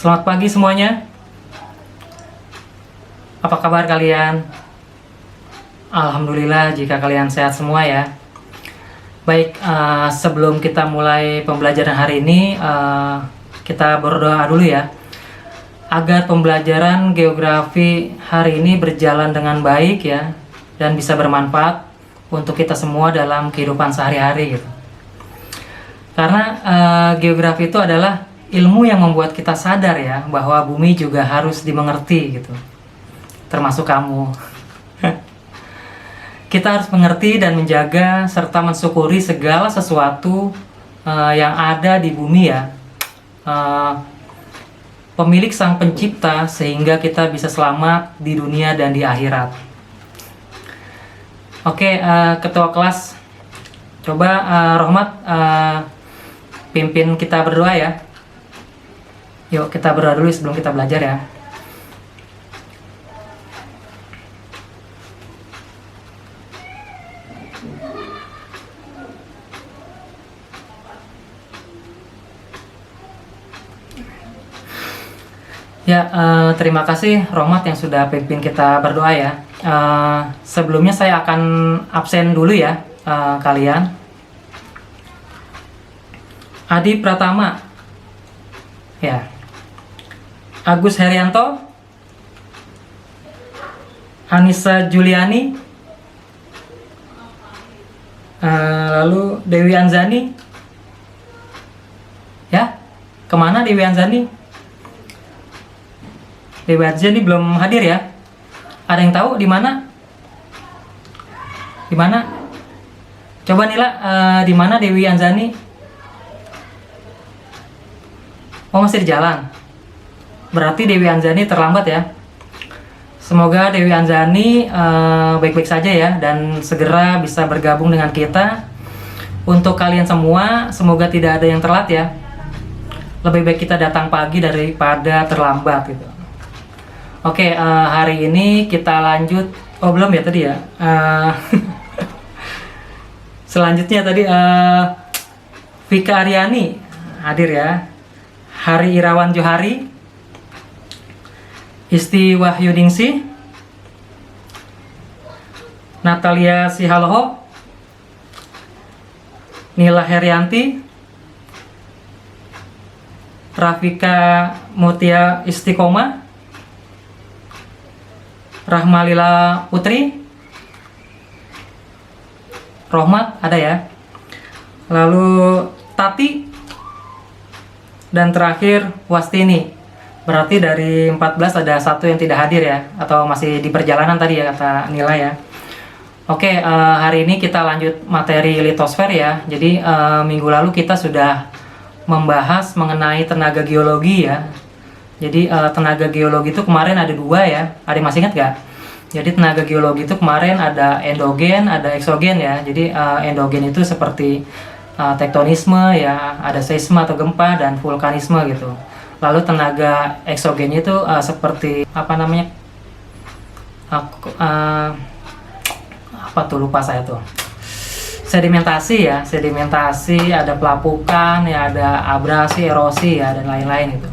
Selamat pagi semuanya. Apa kabar kalian? Alhamdulillah jika kalian sehat semua ya. Baik, sebelum kita mulai pembelajaran hari ini, kita berdoa dulu ya, agar pembelajaran geografi hari ini berjalan dengan baik ya, dan bisa bermanfaat untuk kita semua dalam kehidupan sehari-hari gitu. Karena geografi itu adalah ilmu yang membuat kita sadar ya, bahwa bumi juga harus dimengerti gitu, termasuk kamu. Kita harus mengerti dan menjaga serta mensyukuri segala sesuatu yang ada di bumi ya, pemilik sang pencipta, sehingga kita bisa selamat di dunia dan di akhirat. Oke, ketua kelas, coba Rohmat pimpin kita berdoa ya. Yuk kita berdoa dulu sebelum kita belajar ya. Ya, terima kasih Rohmat yang sudah pimpin kita berdoa ya. Sebelumnya saya akan absen dulu ya, kalian. Adi Pratama, ya. Agus Herianto, Anissa Juliani, lalu Dewi Anzani, ya. Kemana Dewi Anzani? Dewi Anzani belum hadir ya. Ada yang tahu di mana? Di mana? Coba Nila, di mana Dewi Anzani? Oh, masih di jalan. Berarti Dewi Anzani terlambat ya. Semoga Dewi Anzani baik-baik saja ya, dan segera bisa bergabung dengan kita. Untuk kalian semua, semoga tidak ada yang telat ya. Lebih baik kita datang pagi daripada terlambat gitu. Oke, hari ini kita lanjut. Oh, belum ya tadi ya. Selanjutnya tadi Vika Aryani hadir ya. Hari Irawan Johari, Isti Wahyuningsih, Natalia Sihaloho, Nila Herianti, Rafika Mutia Istiqomah, Rahmalila Putri, Rohmat ada ya, lalu Tati, dan terakhir Wastini. Berarti dari 14 ada satu yang tidak hadir ya, atau masih di perjalanan tadi ya kata Nila ya. Oke, hari ini kita lanjut materi litosfer ya. Jadi minggu lalu kita sudah membahas mengenai tenaga geologi ya. Jadi tenaga geologi itu kemarin ada dua ya. Ada yang masih ingat gak? Jadi tenaga geologi itu kemarin ada endogen, ada eksogen ya. Jadi endogen itu seperti tektonisme ya, ada seisme atau gempa, dan vulkanisme gitu. Lalu tenaga eksogen itu seperti apa namanya? Apa tuh, lupa saya tuh. Sedimentasi ya, sedimentasi, ada pelapukan ya, ada abrasi, erosi ya, dan lain-lain itu.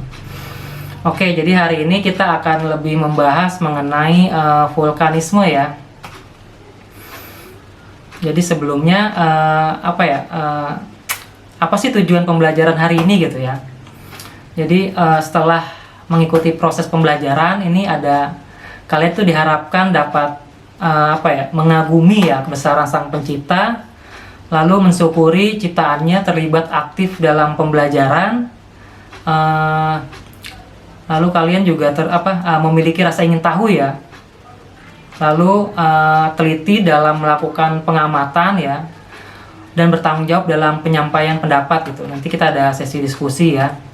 Oke, jadi hari ini kita akan lebih membahas mengenai vulkanisme ya. Jadi sebelumnya apa sih tujuan pembelajaran hari ini gitu ya. Jadi setelah mengikuti proses pembelajaran ini, ada kalian tuh diharapkan dapat mengagumi ya kebesaran sang pencipta, lalu mensyukuri ciptaannya, terlibat aktif dalam pembelajaran, lalu kalian juga memiliki rasa ingin tahu ya, lalu teliti dalam melakukan pengamatan ya, dan bertanggung jawab dalam penyampaian pendapat gitu. Nanti kita ada sesi diskusi ya.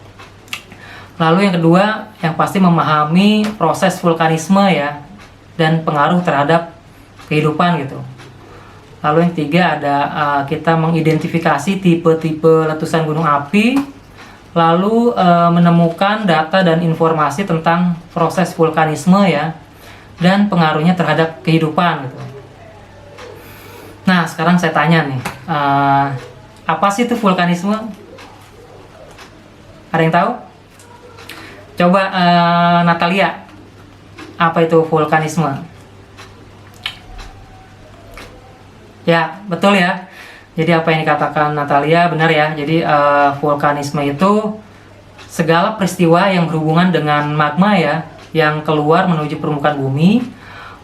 Lalu yang kedua, yang pasti memahami proses vulkanisme ya, dan pengaruh terhadap kehidupan gitu. Lalu yang tiga ada kita mengidentifikasi tipe-tipe letusan gunung api, lalu menemukan data dan informasi tentang proses vulkanisme ya, dan pengaruhnya terhadap kehidupan gitu. Nah, sekarang saya tanya nih, apa sih itu vulkanisme? Ada yang tahu? Coba Natalia, apa itu vulkanisme? Ya, betul ya. Jadi apa yang dikatakan Natalia benar ya. Jadi vulkanisme itu segala peristiwa yang berhubungan dengan magma ya, yang keluar menuju permukaan bumi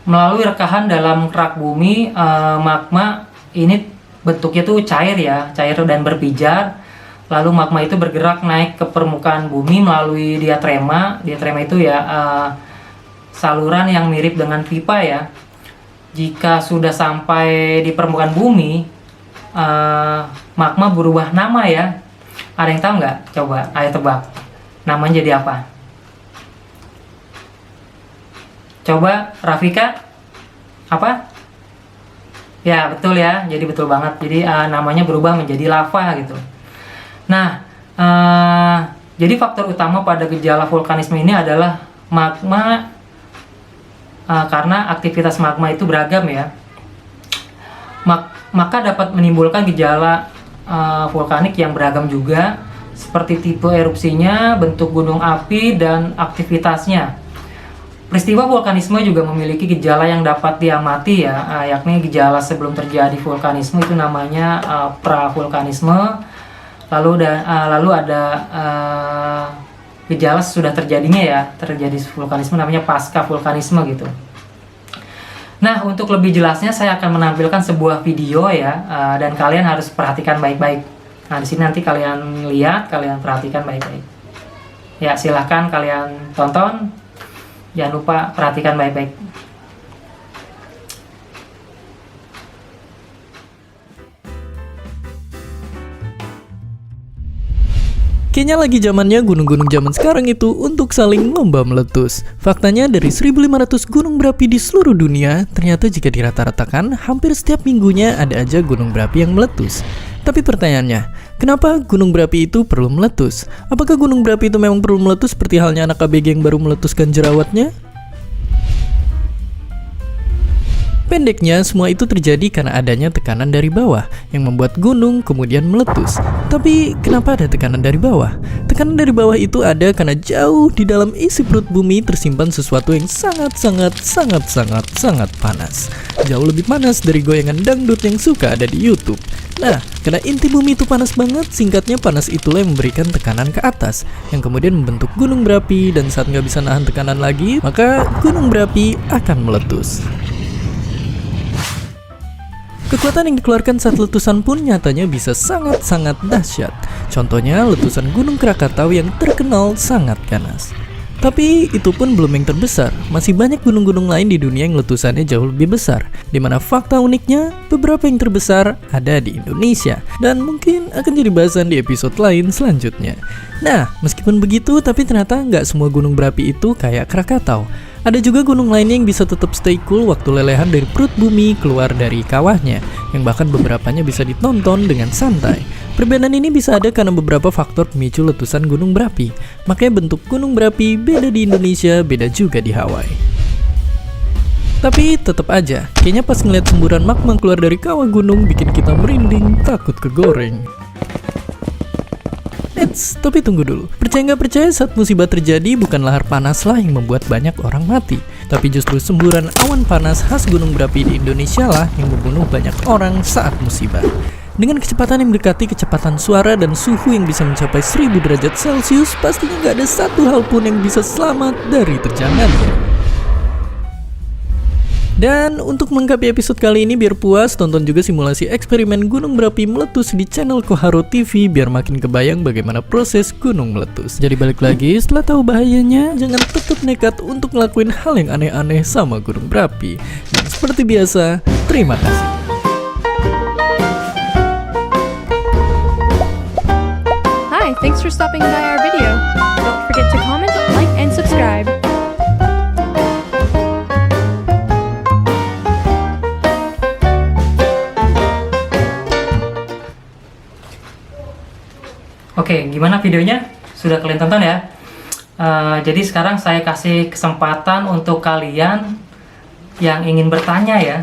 melalui rekahan dalam kerak bumi. Magma ini bentuknya tuh cair ya, cair dan berpijar. Lalu magma itu bergerak naik ke permukaan bumi melalui diatrema. Diatrema itu ya saluran yang mirip dengan pipa ya. Jika sudah sampai di permukaan bumi, magma berubah nama ya. Ada yang tahu nggak? Coba ayo tebak. Namanya jadi apa? Coba Rafika, apa? Ya betul ya. Jadi betul banget. Jadi namanya berubah menjadi lava gitu. Nah, jadi faktor utama pada gejala vulkanisme ini adalah magma. Karena aktivitas magma itu beragam ya, maka dapat menimbulkan gejala vulkanik yang beragam juga, seperti tipe erupsinya, bentuk gunung api, dan aktivitasnya. Peristiwa vulkanisme juga memiliki gejala yang dapat diamati ya, yakni gejala sebelum terjadi vulkanisme itu namanya pravulkanisme. Lalu ada gejala sudah terjadinya ya, terjadi vulkanisme namanya pasca vulkanisme gitu. Nah, untuk lebih jelasnya saya akan menampilkan sebuah video ya, dan kalian harus perhatikan baik-baik. Nah, di sini nanti kalian lihat, kalian perhatikan baik-baik. Ya, silahkan kalian tonton. Jangan lupa perhatikan baik-baik. Kayaknya lagi zamannya gunung-gunung zaman sekarang itu untuk saling lomba meletus. Faktanya dari 1500 gunung berapi di seluruh dunia, ternyata jika dirata-ratakan, hampir setiap minggunya ada aja gunung berapi yang meletus. Tapi pertanyaannya, kenapa gunung berapi itu perlu meletus? Apakah gunung berapi itu memang perlu meletus seperti halnya anak ABG yang baru meletuskan jerawatnya? Pendeknya, semua itu terjadi karena adanya tekanan dari bawah yang membuat gunung kemudian meletus. Tapi kenapa ada tekanan dari bawah? Tekanan dari bawah itu ada karena jauh di dalam isi perut bumi tersimpan sesuatu yang sangat panas. Jauh lebih panas dari goyangan dangdut yang suka ada di YouTube. Nah, karena inti bumi itu panas banget, singkatnya panas itulah yang memberikan tekanan ke atas, yang kemudian membentuk gunung berapi, dan saat nggak bisa nahan tekanan lagi, maka gunung berapi akan meletus. Kekuatan yang dikeluarkan saat letusan pun nyatanya bisa sangat dahsyat. Contohnya letusan Gunung Krakatau yang terkenal sangat ganas. Tapi itu pun belum yang terbesar. Masih banyak gunung-gunung lain di dunia yang letusannya jauh lebih besar. Dimana fakta uniknya, beberapa yang terbesar ada di Indonesia. Dan mungkin akan jadi bahasan di episode lain selanjutnya. Nah, meskipun begitu, tapi ternyata nggak semua gunung berapi itu kayak Krakatau. Ada juga gunung lainnya yang bisa tetap stay cool waktu lelehan dari perut bumi keluar dari kawahnya, yang bahkan beberapanya bisa ditonton dengan santai. Perbedaan ini bisa ada karena beberapa faktor pemicu letusan gunung berapi. Makanya bentuk gunung berapi beda di Indonesia, beda juga di Hawaii. Tapi tetap aja, kayaknya pas ngeliat semburan magma keluar dari kawah gunung bikin kita merinding, takut kegoreng. Tapi tunggu dulu. Percaya nggak percaya, saat musibah terjadi bukan lahar panaslah yang membuat banyak orang mati, tapi justru semburan awan panas khas gunung berapi di Indonesia lah yang membunuh banyak orang saat musibah. Dengan kecepatan yang mendekati kecepatan suara dan suhu yang bisa mencapai 1000 derajat Celcius, pastinya nggak ada satu hal pun yang bisa selamat dari terjangannya. Dan untuk melengkapi episode kali ini biar puas, tonton juga simulasi eksperimen gunung berapi meletus di channel Koharu TV biar makin kebayang bagaimana proses gunung meletus. Jadi balik lagi, setelah tahu bahayanya, jangan tetap nekat untuk ngelakuin hal yang aneh-aneh sama gunung berapi. Dan seperti biasa, terima kasih. Hi, thanks for stopping by our video. Don't forget to comment, like, and subscribe. Oke, gimana videonya? Sudah kalian tonton ya? Jadi sekarang saya kasih kesempatan untuk kalian yang ingin bertanya ya,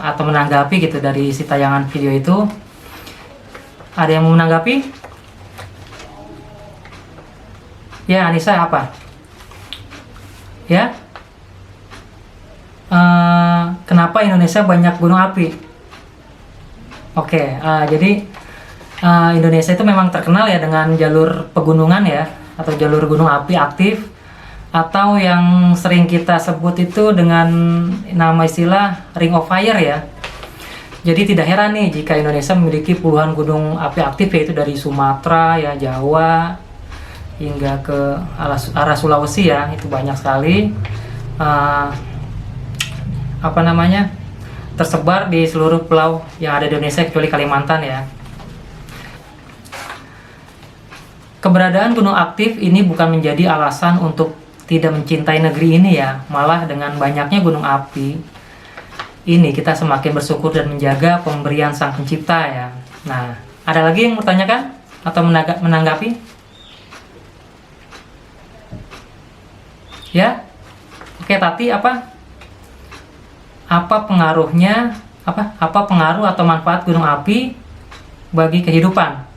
atau menanggapi gitu dari si tayangan video itu. Ada yang mau menanggapi? Ya, Anissa apa? Ya? Kenapa Indonesia banyak gunung api? Oke, jadi Indonesia itu memang terkenal ya dengan jalur pegunungan ya, atau jalur gunung api aktif, atau yang sering kita sebut itu dengan nama istilah Ring of Fire ya. Jadi tidak heran nih jika Indonesia memiliki puluhan gunung api aktif, yaitu dari Sumatera ya, Jawa hingga ke arah Sulawesi ya, itu banyak sekali. Tersebar di seluruh pulau yang ada di Indonesia kecuali Kalimantan ya. Keberadaan gunung aktif ini bukan menjadi alasan untuk tidak mencintai negeri ini ya, malah dengan banyaknya gunung api ini kita semakin bersyukur dan menjaga pemberian Sang Pencipta ya. Nah, ada lagi yang bertanyakan atau menanggapi? Ya? Oke, Tati apa pengaruhnya, apa pengaruh atau manfaat gunung api bagi kehidupan?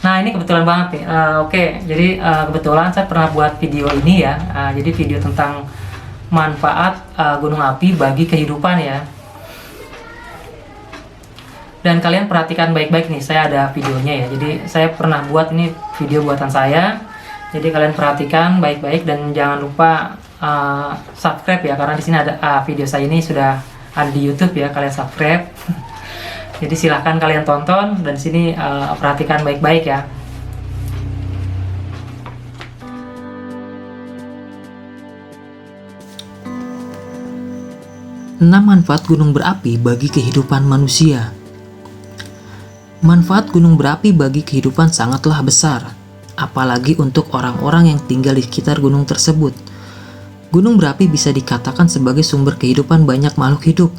Nah, ini kebetulan banget nih. Oke, jadi kebetulan saya pernah buat video ini ya. Jadi video tentang manfaat gunung api bagi kehidupan ya. Dan kalian perhatikan baik-baik nih, saya ada videonya ya. Jadi saya pernah buat ini video buatan saya. Jadi kalian perhatikan baik-baik dan jangan lupa subscribe ya, karena di sini ada video saya ini sudah ada di YouTube ya, kalian subscribe. Jadi silahkan kalian tonton dan di sini perhatikan baik-baik ya. Enam manfaat gunung berapi bagi kehidupan manusia. Manfaat gunung berapi bagi kehidupan sangatlah besar, apalagi untuk orang-orang yang tinggal di sekitar gunung tersebut. Gunung berapi bisa dikatakan sebagai sumber kehidupan banyak makhluk hidup,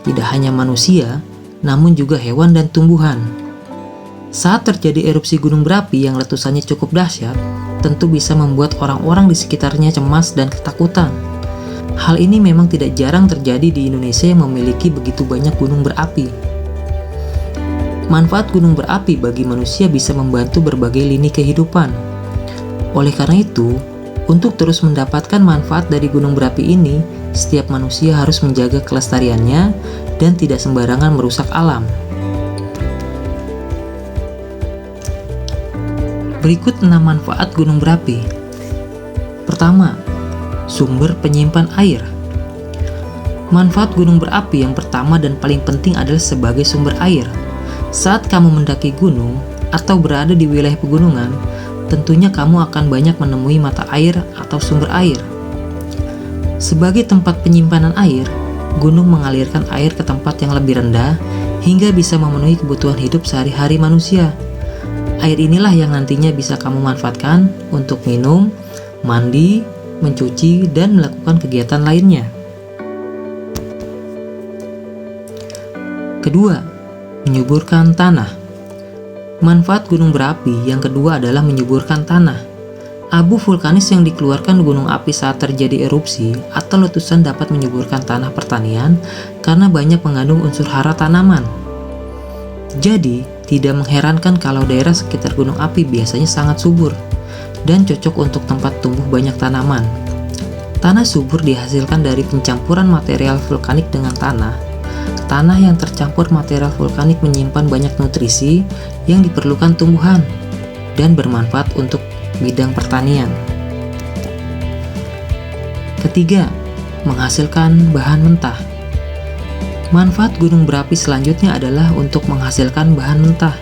tidak hanya manusia, namun juga hewan dan tumbuhan. Saat terjadi erupsi gunung berapi yang letusannya cukup dahsyat, tentu bisa membuat orang-orang di sekitarnya cemas dan ketakutan. Hal ini memang tidak jarang terjadi di Indonesia yang memiliki begitu banyak gunung berapi. Manfaat gunung berapi bagi manusia bisa membantu berbagai lini kehidupan. Oleh karena itu, untuk terus mendapatkan manfaat dari gunung berapi ini, setiap manusia harus menjaga kelestariannya dan tidak sembarangan merusak alam. Berikut 6 manfaat gunung berapi. Pertama, sumber penyimpan air. Manfaat gunung berapi yang pertama dan paling penting adalah sebagai sumber air. Saat kamu mendaki gunung atau berada di wilayah pegunungan, tentunya kamu akan banyak menemui mata air atau sumber air. Sebagai tempat penyimpanan air, gunung mengalirkan air ke tempat yang lebih rendah hingga bisa memenuhi kebutuhan hidup sehari-hari manusia. Air inilah yang nantinya bisa kamu manfaatkan untuk minum, mandi, mencuci, dan melakukan kegiatan lainnya. Kedua, menyuburkan tanah. Manfaat gunung berapi yang kedua adalah menyuburkan tanah. Abu vulkanis yang dikeluarkan gunung api saat terjadi erupsi atau letusan dapat menyuburkan tanah pertanian karena banyak mengandung unsur hara tanaman. Jadi, tidak mengherankan kalau daerah sekitar gunung api biasanya sangat subur dan cocok untuk tempat tumbuh banyak tanaman. Tanah subur dihasilkan dari pencampuran material vulkanik dengan tanah. Tanah yang tercampur material vulkanik menyimpan banyak nutrisi yang diperlukan tumbuhan dan bermanfaat untuk bidang pertanian. Ketiga, menghasilkan bahan mentah. Manfaat gunung berapi selanjutnya adalah untuk menghasilkan bahan mentah.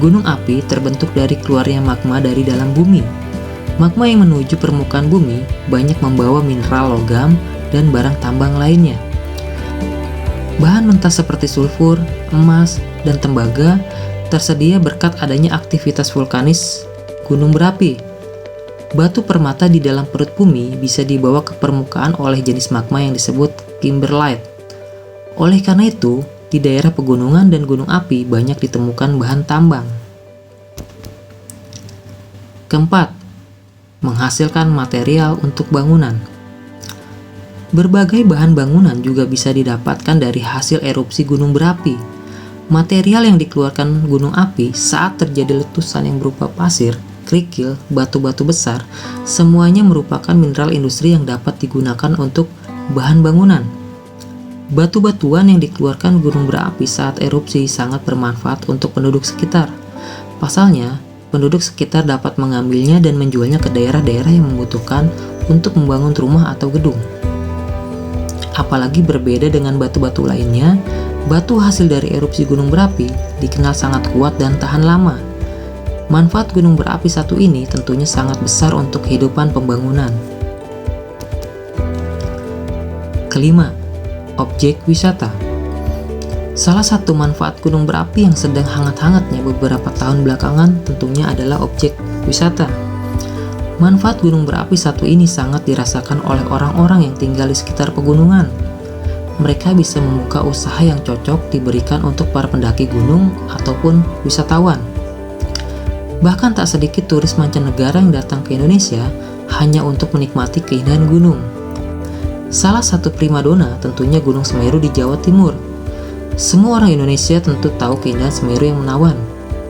Gunung api terbentuk dari keluarnya magma dari dalam bumi. Magma yang menuju permukaan bumi banyak membawa mineral logam dan barang tambang lainnya. Bahan mentah seperti sulfur, emas, dan tembaga tersedia berkat adanya aktivitas vulkanis gunung berapi. Batu permata di dalam perut bumi bisa dibawa ke permukaan oleh jenis magma yang disebut kimberlite. Oleh karena itu, di daerah pegunungan dan gunung api banyak ditemukan bahan tambang. Keempat, menghasilkan material untuk bangunan. Berbagai bahan bangunan juga bisa didapatkan dari hasil erupsi gunung berapi. Material yang dikeluarkan gunung api saat terjadi letusan yang berupa pasir, kerikil, batu-batu besar, semuanya merupakan mineral industri yang dapat digunakan untuk bahan bangunan. Batu-batuan yang dikeluarkan gunung berapi saat erupsi sangat bermanfaat untuk penduduk sekitar. Pasalnya, penduduk sekitar dapat mengambilnya dan menjualnya ke daerah-daerah yang membutuhkan untuk membangun rumah atau gedung. Apalagi berbeda dengan batu-batu lainnya, batu hasil dari erupsi gunung berapi dikenal sangat kuat dan tahan lama. Manfaat gunung berapi satu ini tentunya sangat besar untuk kehidupan pembangunan. Kelima, objek wisata. Salah satu manfaat gunung berapi yang sedang hangat-hangatnya beberapa tahun belakangan tentunya adalah objek wisata. Manfaat gunung berapi satu ini sangat dirasakan oleh orang-orang yang tinggal di sekitar pegunungan. Mereka bisa membuka usaha yang cocok diberikan untuk para pendaki gunung ataupun wisatawan. Bahkan tak sedikit turis mancanegara yang datang ke Indonesia hanya untuk menikmati keindahan gunung. Salah satu primadona tentunya Gunung Semeru di Jawa Timur. Semua orang Indonesia tentu tahu keindahan Semeru yang menawan.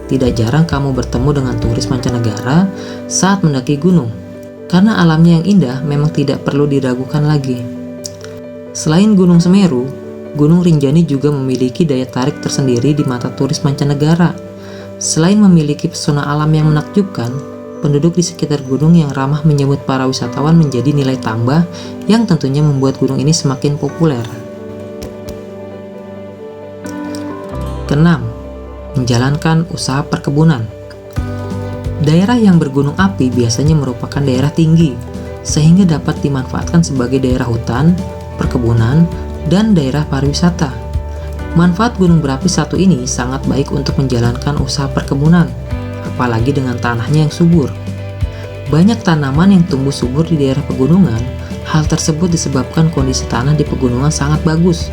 Tidak jarang kamu bertemu dengan turis mancanegara saat mendaki gunung, karena alamnya yang indah memang tidak perlu diragukan lagi. Selain Gunung Semeru, Gunung Rinjani juga memiliki daya tarik tersendiri di mata turis mancanegara. Selain memiliki pesona alam yang menakjubkan, penduduk di sekitar gunung yang ramah menyambut para wisatawan menjadi nilai tambah yang tentunya membuat gunung ini semakin populer. Keenam, menjalankan usaha perkebunan. Daerah yang bergunung api biasanya merupakan daerah tinggi, sehingga dapat dimanfaatkan sebagai daerah hutan, perkebunan, dan daerah pariwisata. Manfaat gunung berapi satu ini sangat baik untuk menjalankan usaha perkebunan, apalagi dengan tanahnya yang subur. Banyak tanaman yang tumbuh subur di daerah pegunungan, hal tersebut disebabkan kondisi tanah di pegunungan sangat bagus.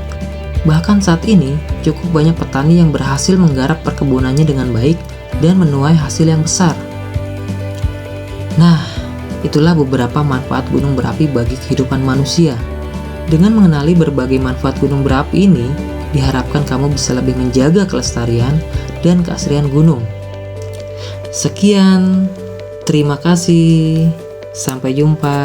Bahkan saat ini, cukup banyak petani yang berhasil menggarap perkebunannya dengan baik dan menuai hasil yang besar. Nah, itulah beberapa manfaat gunung berapi bagi kehidupan manusia. Dengan mengenali berbagai manfaat gunung berapi ini, diharapkan kamu bisa lebih menjaga kelestarian dan keasrian gunung. Sekian, terima kasih, sampai jumpa.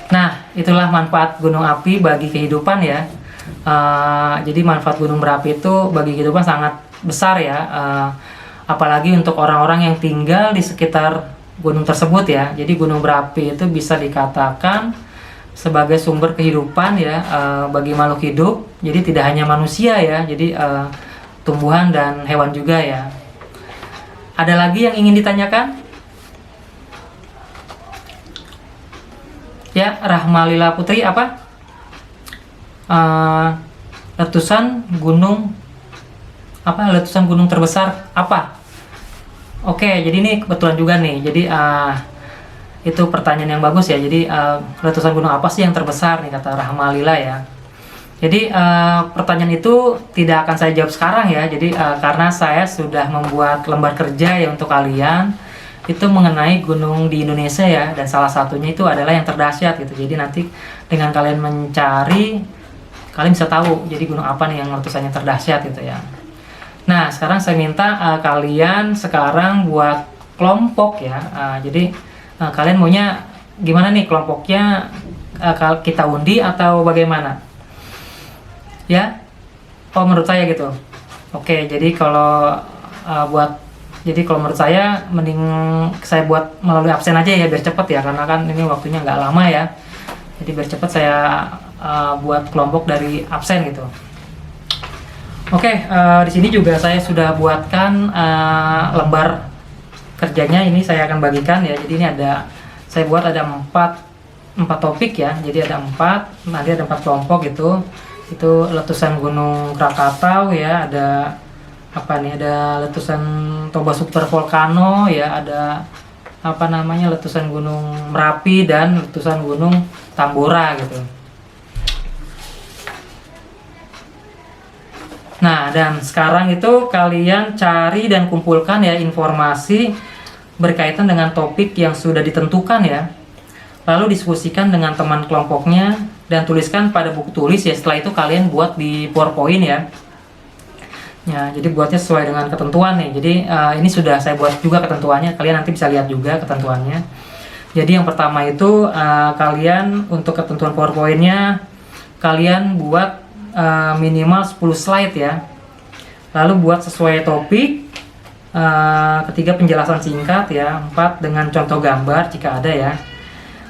Nah, itulah manfaat gunung api bagi kehidupan ya. Jadi manfaat gunung berapi itu bagi kehidupan sangat besar ya. Apalagi untuk orang-orang yang tinggal di sekitar gunung tersebut ya. Jadi gunung berapi itu bisa dikatakan sebagai sumber kehidupan ya bagi makhluk hidup. Jadi tidak hanya manusia ya, jadi tumbuhan dan hewan juga ya. Ada lagi yang ingin ditanyakan? Ya, Rahmalila Putri apa? Letusan gunung apa? Letusan gunung terbesar apa? Oke, jadi ini kebetulan juga nih. Jadi itu pertanyaan yang bagus ya. Jadi letusan gunung apa sih yang terbesar nih kata Rahmalila ya. Jadi pertanyaan itu tidak akan saya jawab sekarang ya. Jadi karena saya sudah membuat lembar kerja ya untuk kalian itu mengenai gunung di Indonesia ya, dan salah satunya itu adalah yang terdahsyat gitu. Jadi nanti dengan kalian mencari, kalian bisa tahu jadi gunung apa nih yang letusannya terdahsyat gitu ya. Nah, sekarang saya minta kalian sekarang buat kelompok ya. Jadi kalian maunya gimana nih kelompoknya? Kita undi atau bagaimana? Ya? Oh, menurut saya gitu. Oke, jadi kalau kalau menurut saya mending saya buat melalui absen aja ya biar cepet ya, karena kan ini waktunya nggak lama ya. Jadi biar cepet saya buat kelompok dari absen gitu. Oke, di sini juga saya sudah buatkan lembar kerjanya. Ini saya akan bagikan ya. Jadi ini saya buat ada 4 topik ya. Jadi ada 4, nanti ada 4 kelompok gitu. Itu letusan Gunung Krakatau ya. Ada apa nih? Ada letusan Toba Super Volcano ya. Ada letusan Gunung Merapi dan letusan Gunung Tambora gitu. Nah, dan sekarang itu kalian cari dan kumpulkan ya informasi berkaitan dengan topik yang sudah ditentukan ya. Lalu diskusikan dengan teman kelompoknya dan tuliskan pada buku tulis ya. Setelah itu kalian buat di PowerPoint ya. Ya, jadi buatnya sesuai dengan ketentuan nih. Jadi ini sudah saya buat juga ketentuannya. Kalian nanti bisa lihat juga ketentuannya. Jadi yang pertama itu kalian untuk ketentuan PowerPoint-nya kalian buat minimal 10 slide ya. Lalu buat sesuai topik. Ketiga, penjelasan singkat ya. 4, dengan contoh gambar jika ada ya.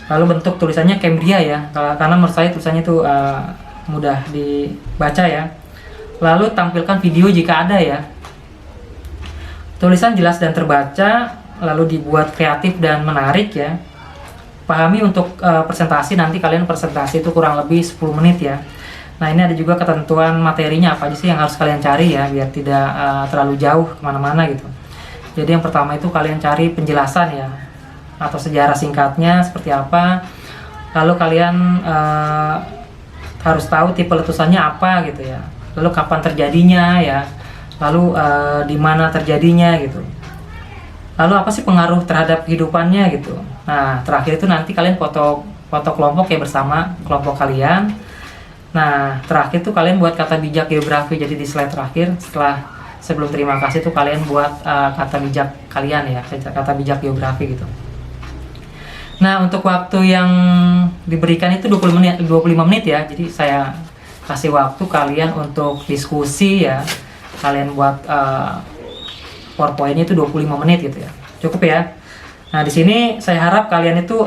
Lalu bentuk tulisannya Cambria ya, karena menurut saya tulisannya itu mudah dibaca ya. Lalu tampilkan video jika ada ya. Tulisan jelas dan terbaca, lalu dibuat kreatif dan menarik ya. Pahami untuk presentasi, nanti kalian presentasi itu kurang lebih 10 menit ya. Nah, ini ada juga ketentuan materinya apa aja sih yang harus kalian cari ya, biar tidak terlalu jauh kemana-mana gitu. Jadi yang pertama itu kalian cari penjelasan ya, atau sejarah singkatnya seperti apa. Lalu kalian harus tahu tipe letusannya apa gitu ya. Lalu kapan terjadinya ya. Lalu di mana terjadinya gitu. Lalu apa sih pengaruh terhadap kehidupannya gitu. Nah, terakhir itu nanti kalian foto kelompok ya bersama kelompok kalian. Nah, terakhir tuh kalian buat kata bijak geografi. Jadi di slide terakhir sebelum terima kasih tuh kalian buat kata bijak kalian ya, kata bijak geografi gitu. Nah, untuk waktu yang diberikan itu 25 menit ya. Jadi saya kasih waktu kalian untuk diskusi ya. Kalian buat PowerPoint-nya itu 25 menit gitu ya. Cukup ya. Nah, di sini saya harap kalian itu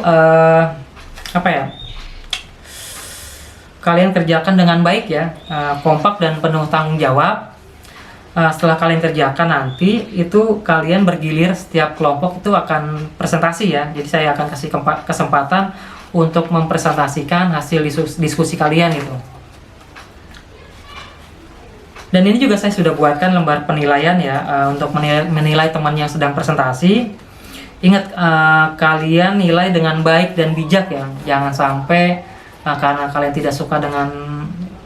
kalian kerjakan dengan baik ya. Kompak dan penuh tanggung jawab. Setelah kalian kerjakan nanti itu kalian bergilir, setiap kelompok itu akan presentasi ya. Jadi saya akan kasih kesempatan untuk mempresentasikan hasil diskusi kalian gitu. Dan ini juga saya sudah buatkan lembar penilaian ya, untuk menilai teman yang sedang presentasi. Ingat, kalian nilai dengan baik dan bijak ya. Jangan sampai karena kalian tidak suka dengan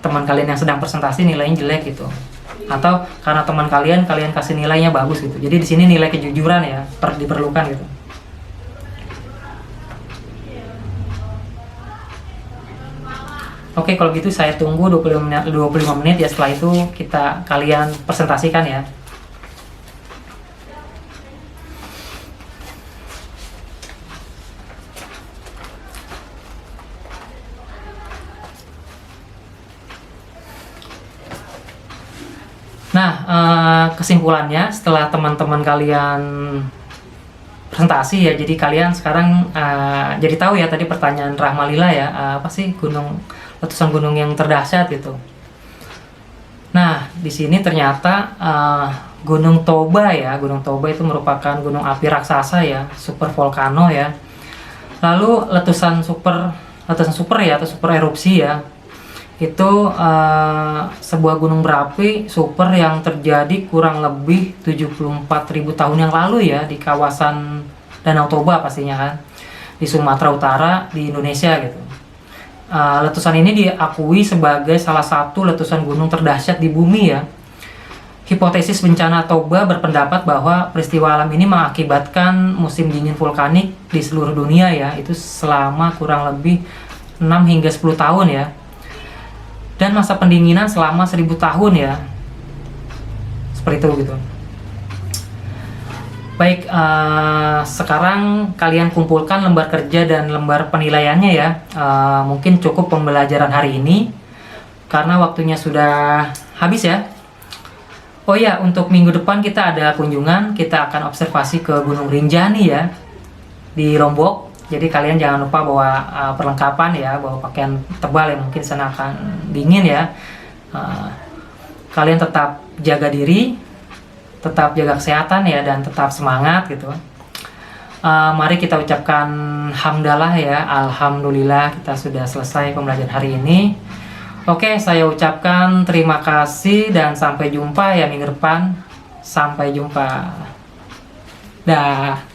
teman kalian yang sedang presentasi nilainya jelek gitu. Atau karena teman kalian kasih nilainya bagus gitu. Jadi di sini nilai kejujuran ya diperlukan gitu. Oke, kalau gitu saya tunggu 25 menit ya. Setelah itu kalian presentasikan ya. Nah, kesimpulannya setelah teman-teman kalian presentasi ya, jadi kalian sekarang jadi tahu ya tadi pertanyaan Rahmalila ya, apa sih letusan gunung yang terdahsyat gitu. Nah, di sini ternyata Gunung Toba ya. Gunung Toba itu merupakan gunung api raksasa ya, super volcano ya. Lalu letusan super ya, atau super erupsi ya. Itu sebuah gunung berapi super yang terjadi kurang lebih 74.000 tahun yang lalu ya, di kawasan Danau Toba pastinya kan, di Sumatera Utara di Indonesia gitu. Letusan ini diakui sebagai salah satu letusan gunung terdahsyat di bumi ya. Hipotesis bencana Toba berpendapat bahwa peristiwa alam ini mengakibatkan musim dingin vulkanik di seluruh dunia ya, itu selama kurang lebih 6 hingga 10 tahun ya. Dan masa pendinginan selama 1000 tahun ya. Seperti itu gitu. Baik, sekarang kalian kumpulkan lembar kerja dan lembar penilaiannya ya. Mungkin cukup pembelajaran hari ini karena waktunya sudah habis ya. Oh ya, untuk minggu depan kita ada kunjungan. Kita akan observasi ke Gunung Rinjani ya, di Lombok. Jadi kalian jangan lupa bawa perlengkapan ya, bawa pakaian tebal yang mungkin sana akan dingin ya. Kalian tetap jaga diri, tetap jaga kesehatan ya, dan tetap semangat gitu. Mari kita ucapkan hamdalah ya, alhamdulillah kita sudah selesai pembelajaran hari ini. Oke, saya ucapkan terima kasih dan sampai jumpa ya minggu depan. Sampai jumpa. Dah.